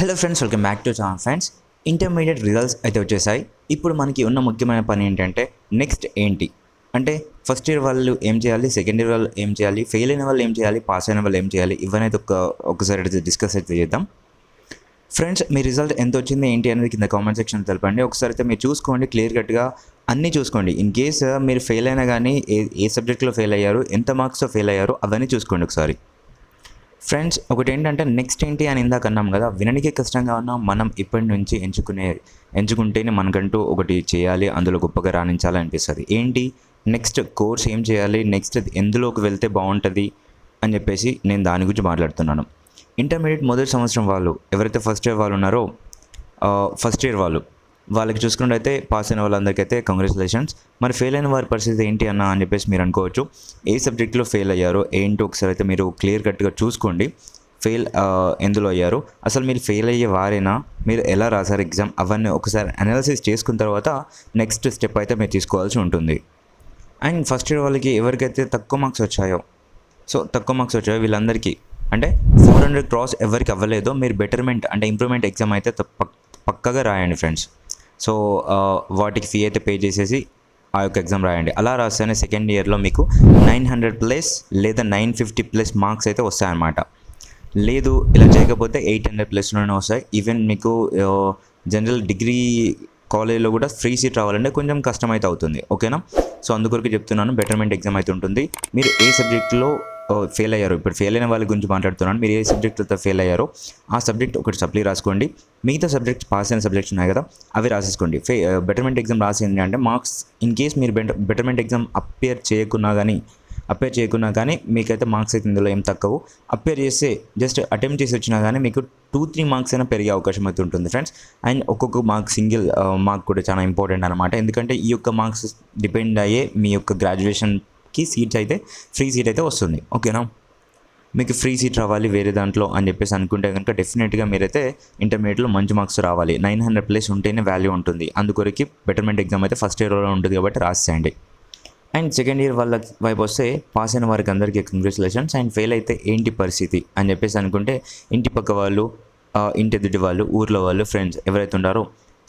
Hello friends, welcome back to channel. Friends, intermediate results అయితే వచ్చేసాయి. ఇప్పుడు మనకి ఉన్న ముఖ్యమైన పని ఏంటంటే నెక్స్ట్ ఏంటి అంటే ఫస్ట్ ఇయర్ వాళ్ళు ఏం చేయాలి, సెకండ్ ఇయర్ వాళ్ళు ఏం చేయాలి, ఫెయిల్ అయిన వాళ్ళు ఏం చేయాలి, పాస్ అయిన వాళ్ళు ఏం చేయాలి, ఇవన్నీ అయితే ఒకసారి అయితే డిస్కస్ అయితే చేద్దాం. ఫ్రెండ్స్, మీ రిజల్ట్ ఎంత వచ్చింది ఏంటి అనేది కింద కామెంట్ సెక్షన్ తెలపండి. ఒకసారి అయితే మీరు చూసుకోండి, క్లియర్ కట్గా అన్నీ చూసుకోండి. ఇన్ కేస్ మీరు ఫెయిల్ అయినా కానీ ఏ సబ్జెక్ట్లో ఫెయిల్ అయ్యారు, ఎంత మార్క్స్తో ఫెయిల్ అయ్యారు, అవన్నీ చూసుకోండి ఒకసారి. ఫ్రెండ్స్, ఒకటి ఏంటంటే నెక్స్ట్ ఏంటి అని ఇందాక అన్నాం కదా, వినడానికి కష్టంగా ఉన్నా మనం ఇప్పటి నుంచి ఎంచుకుంటేనే మనకంటూ ఒకటి చేయాలి, అందులో గొప్పగా రాణించాలి అనిపిస్తుంది. ఏంటి నెక్స్ట్ కోర్స్ ఏం చేయాలి, నెక్స్ట్ ఎందులోకి వెళ్తే బాగుంటుంది అని చెప్పేసి నేను దాని గురించి మాట్లాడుతున్నాను. ఇంటర్మీడియట్ మొదటి సంవత్సరం వాళ్ళు ఎవరైతే ఫస్ట్ ఇయర్ వాళ్ళు ఉన్నారో, ఫస్ట్ ఇయర్ వాళ్ళకి చూసుకున్నట్టయితే పాస్ అయిన వాళ్ళందరికీ అయితే కంగ్రాచులేషన్స్. మరి ఫెయిల్ అయిన వారి పరిస్థితి ఏంటి అని చెప్పేసి మీరు అనుకోవచ్చు. ఏ సబ్జెక్ట్లో ఫెయిల్ అయ్యారో ఏంటో ఒకసారి అయితే మీరు క్లియర్ కట్గా చూసుకోండి. ఎందులో అయ్యారు, అసలు మీరు ఫెయిల్ అయ్యే వారేనా, మీరు ఎలా రాశారు ఎగ్జామ్, అవన్నీ ఒకసారి అనాలిసిస్ చేసుకున్న తర్వాత నెక్స్ట్ స్టెప్ అయితే మీరు తీసుకోవాల్సి ఉంటుంది. అండ్ ఫస్ట్ ఇయర్ వాళ్ళకి ఎవరికైతే తక్కువ మార్క్స్ వచ్చాయో వీళ్ళందరికీ అంటే 400 క్రాస్ ఎవరికి అవ్వలేదో మీరు బెటర్మెంట్ అంటే ఇంప్రూవ్మెంట్ ఎగ్జామ్ అయితే పక్కగా రాయండి ఫ్రెండ్స్. సో వాటికి ఫీ అయితే పే చేసేసి ఆ యొక్క ఎగ్జామ్ రాయండి. అలా రాస్తేనే సెకండ్ ఇయర్లో మీకు 900+ లేదా 950+ మార్క్స్ అయితే వస్తాయన్నమాట. లేదు ఇలా చేయకపోతే 800+లోనే వస్తాయి. ఈవెన్ మీకు జనరల్ డిగ్రీ కాలేజ్లో కూడా ఫ్రీ సీట్ రావాలంటే కొంచెం కష్టమైతే అవుతుంది. ఓకేనా? సో అందుకొరకు చెప్తున్నాను, బెటర్మెంట్ ఎగ్జామ్ అయితే ఉంటుంది. మీరు ఏ సబ్జెక్ట్లో ఫెయిల్ అయ్యారో, ఇప్పుడు ఫెయిల్ అయిన వాళ్ళ గురించి మాట్లాడుతున్నాను, మీరు ఏ సబ్జెక్టులతో ఫెయిల్ అయ్యారో ఆ సబ్జెక్ట్ ఒకటి సప్లీ రాసుకోండి. మిగతా సబ్జెక్ట్స్ పాస్ అయిన సబ్జెక్ట్స్ ఉన్నాయి కదా, అవి రాసేసుకోండి. బెటర్మెంట్ ఎగ్జామ్ రాసింది అంటే మార్క్స్ ఇన్ కేస్ మీరు బెటర్మెంట్ ఎగ్జామ్ అప్పేర్ చేయకున్నా కానీ మీకైతే మార్క్స్ అయితే ఇందులో ఏం తక్కువ. అప్పేర్ చేస్తే జస్ట్ అటెంప్ట్ చేసి వచ్చినా కానీ మీకు 2-3 మార్క్స్ అయినా పెరిగే అవకాశం అయితే ఉంటుంది ఫ్రెండ్స్. అండ్ ఒక్కొక్క మార్క్ సింగిల్ మార్క్ కూడా చాలా ఇంపార్టెంట్ అనమాట. ఎందుకంటే ఈ యొక్క మార్క్స్ డిపెండ్ అయ్యే మీ యొక్క గ్రాడ్యుయేషన్కి సీట్స్ అయితే ఫ్రీ సీట్ అయితే వస్తుంది. ఓకేనా? మీకు ఫ్రీ సీట్ రావాలి వేరే దాంట్లో అని చెప్పేసి అనుకుంటే కనుక డెఫినెట్గా మీరైతే ఇంటర్మీడియట్లో మంచి మార్క్స్ రావాలి. 900+ ఉంటేనే వాల్యూ ఉంటుంది. అందుకొరకు బెటర్మెంట్ ఎగ్జామ్ అయితే ఫస్ట్ ఇయర్లో ఉంటుంది కాబట్టి రాసేయండి. అండ్ సెకండ్ ఇయర్ వాళ్ళ వైపు వస్తే పాస్ అయిన వారికి అందరికీ కంగ్రాచులేషన్స్. అండ్ ఫెయిల్ అయితే ఏంటి పరిస్థితి అని చెప్పేసి అనుకుంటే ఇంటి పక్క వాళ్ళు, ఇంటి ఎదుటి వాళ్ళు, ఊర్లో వాళ్ళు, ఫ్రెండ్స్ ఎవరైతే ఉన్నారో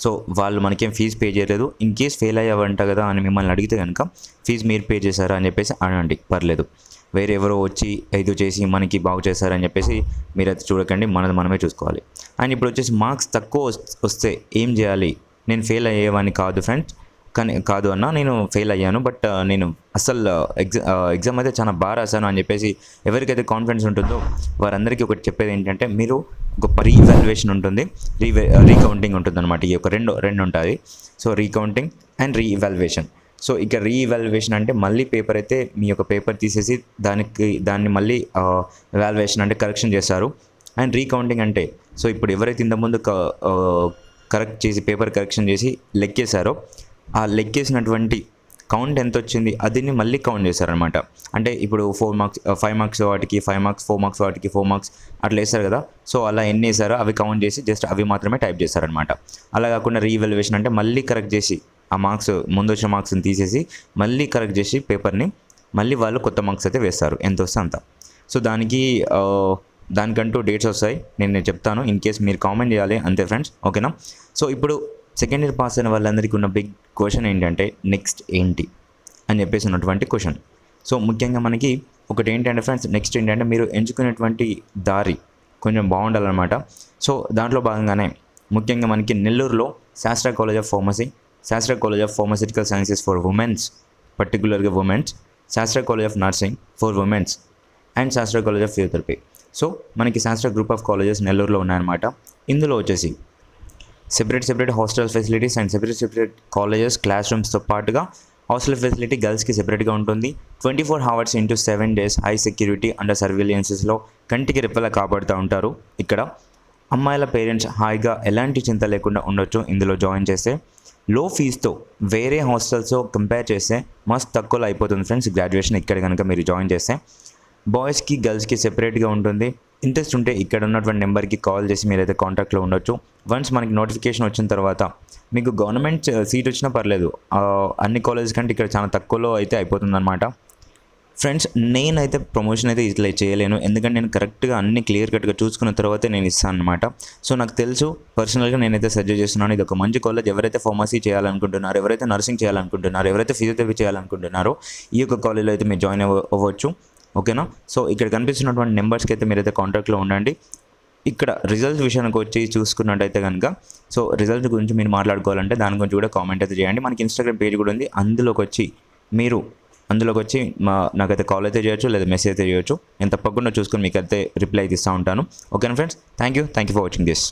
సో వాళ్ళు మనకేం ఫీజు పే చేయలేదు. ఇన్ కేస్ ఫెయిల్ అయ్యావంట కదా అని మిమ్మల్ని అడిగితే కనుక ఫీజు మీరు పే చేశారా అని చెప్పేసి అనండి, పర్లేదు. వేరే ఎవరో వచ్చి ఏదో చేసి మనకి బాగు చేశారని చెప్పేసి మీరైతే చూడకండి, మనమే చూసుకోవాలి. అండ్ ఇప్పుడు వచ్చేసి మార్క్స్ తక్కువ వస్తే ఏం చేయాలి, నేను ఫెయిల్ అయ్యేవాడిని కాదు ఫ్రెండ్స్, కాదు అన్న నేను ఫెయిల్ అయ్యాను, బట్ నేను అసలు ఎగ్జామ్ అయితే చాలా బాగా రాశాను అని చెప్పేసి ఎవరికైతే కాన్ఫిడెన్స్ ఉంటుందో వారందరికీ ఒకటి చెప్పేది ఏంటంటే మీరు ఒక రీవాల్యుయేషన్ ఉంటుంది, రీకౌంటింగ్ ఉంటుంది అనమాట. ఈ యొక్క రెండు ఉంటుంది. So recounting and revaluation. So ఇక రీవాల్యుయేషన్ అంటే మళ్ళీ పేపర్ అయితే మీ యొక్క పేపర్ తీసేసి దాన్ని మళ్ళీ వాల్యుయేషన్ అంటే కరెక్షన్ చేస్తారు. అండ్ రీకౌంటింగ్ అంటే సో ఇప్పుడు ఎవరైతే ఇంతకుముందు పేపర్ కరెక్షన్ చేసి లెక్కేశారో ఆ లెక్కేసినటువంటి కౌంట్ ఎంత వచ్చింది అదిని మళ్ళీ కౌంట్ చేశారనమాట. అంటే ఇప్పుడు 4 మార్క్స్ 5 మార్క్స్ వాటికి 5 మార్క్స్, 4 మార్క్స్ వాటికి 4 మార్క్స్ అట్లా వేస్తారు కదా. సో అలా ఎన్ని వేసారో అవి కౌంట్ చేసి జస్ట్ అవి మాత్రమే టైప్ చేస్తారనమాట. అలా కాకుండా రీవాల్యుయేషన్ అంటే మళ్ళీ కరెక్ట్ చేసి ఆ మార్క్స్ ముందు వచ్చిన మార్క్స్ని తీసేసి మళ్ళీ కరెక్ట్ చేసి పేపర్ని మళ్ళీ వాళ్ళు కొత్త మార్క్స్ అయితే వేస్తారు, ఎంత వస్తే అంత. సో దానికంటూ డేట్స్ వస్తాయి, నేను చెప్తాను. ఇన్ కేస్ మీరు కామెంట్ చేయాలి అంతే ఫ్రెండ్స్. ఓకేనా? సో ఇప్పుడు సెకండ్ ఇయర్ పాస్ అయిన వాళ్ళందరికీ ఉన్న బిగ్ క్వశ్చన్ ఏంటంటే నెక్స్ట్ ఏంటి అని చెప్పేసి ఉన్నటువంటి క్వశ్చన్. సో ముఖ్యంగా మనకి ఒకటి ఏంటంటే ఫ్రెండ్స్, నెక్స్ట్ ఏంటంటే మీరు ఎంచుకునేటువంటి దారి కొంచెం బాగుండాలన్నమాట. సో దాంట్లో భాగంగానే ముఖ్యంగా మనకి నెల్లూరులో Sastra college of pharmacy, Sastra college of pharmaceutical sciences for women's, పర్టికులర్గా women's, Sastra college of nursing for women's and Sastra college of physiotherapy. So మనకి శాస్త్ర గ్రూప్ ఆఫ్ కాలేజెస్ నెల్లూరులో ఉన్నాయన్నమాట. ఇందులో వచ్చేసి separate hostel facilities and separate colleges class రూమ్స్తో పాటుగా హాస్టల్ ఫెసిలిటీ గర్ల్స్కి సెపరేట్గా ఉంటుంది. 24 hours into 7 days high security under సర్వేలెన్సెస్లో కంటికి రెప్పలా కాపాడుతూ ఉంటారు. ఇక్కడ అమ్మాయిల పేరెంట్స్ హాయిగా ఎలాంటి చింత లేకుండా ఉండొచ్చు ఇందులో జాయిన్ చేస్తే. లో ఫీజుతో వేరే హాస్టల్స్తో కంపేర్ చేస్తే మస్తు తక్కువలో అయిపోతుంది ఫ్రెండ్స్ గ్రాడ్యుయేషన్ ఇక్కడ కనుక మీరు జాయిన్ చేస్తే. బాయ్స్కి గర్ల్స్కి సెపరేట్గా ఉంటుంది. ఇంట్రెస్ట్ ఉంటే ఇక్కడ ఉన్నటువంటి నెంబర్కి కాల్ చేసి మీరైతే కాంటాక్ట్లో ఉండొచ్చు. వన్స్ మనకి నోటిఫికేషన్ వచ్చిన తర్వాత మీకు గవర్నమెంట్ సీట్ వచ్చినా పర్లేదు, అన్ని కాలేజెస్ కంటే ఇక్కడ చాలా తక్కువలో అయితే అయిపోతుంది అనమాట. ఫ్రెండ్స్ నేనైతే ప్రమోషన్ అయితే ఇట్లా చేయలేను, ఎందుకంటే నేను కరెక్ట్గా అన్ని క్లియర్ కట్గా చూసుకున్న తర్వాతే నేను ఇస్తాను అనమాట. సో నాకు తెలుసు, పర్సనల్గా నేనైతే సజెస్ట్ చేస్తున్నాను, ఇది ఒక మంచి కాలేజ్. ఎవరైతే ఫార్మసీ చేయాలనుకుంటున్నారో, ఎవరైతే నర్సింగ్ చేయాలనుకుంటున్నారో, ఎవరైతే ఫిజియోథెరపీ చేయాలనుకుంటున్నారో ఈ యొక్క కాలేజ్లో అయితే మీరు జాయిన్ అవ్వచ్చు. ఓకేనా? సో ఇక్కడ కనిపిస్తున్నటువంటి నెంబర్స్కి అయితే మీరైతే కాంటాక్ట్లో ఉండండి. ఇక్కడ రిజల్ట్స్ విషయానికి వచ్చి చూసుకున్నట్టయితే కనుక, సో రిజల్ట్ గురించి మీరు మాట్లాడుకోవాలంటే దాని గురించి కూడా కామెంట్ అయితే చేయండి. మనకి ఇన్స్టాగ్రామ్ పేజ్ కూడా ఉంది, అందులోకి వచ్చి నాకైతే కాల్ అయితే చేయొచ్చు, లేదా మెసేజ్ అయితే చేయొచ్చు. నేను తప్పకుండా చూసుకొని మీకు అయితే రిప్లై అయితే ఇస్తూ ఉంటాను. ఓకేనా friends, thank you for watching this.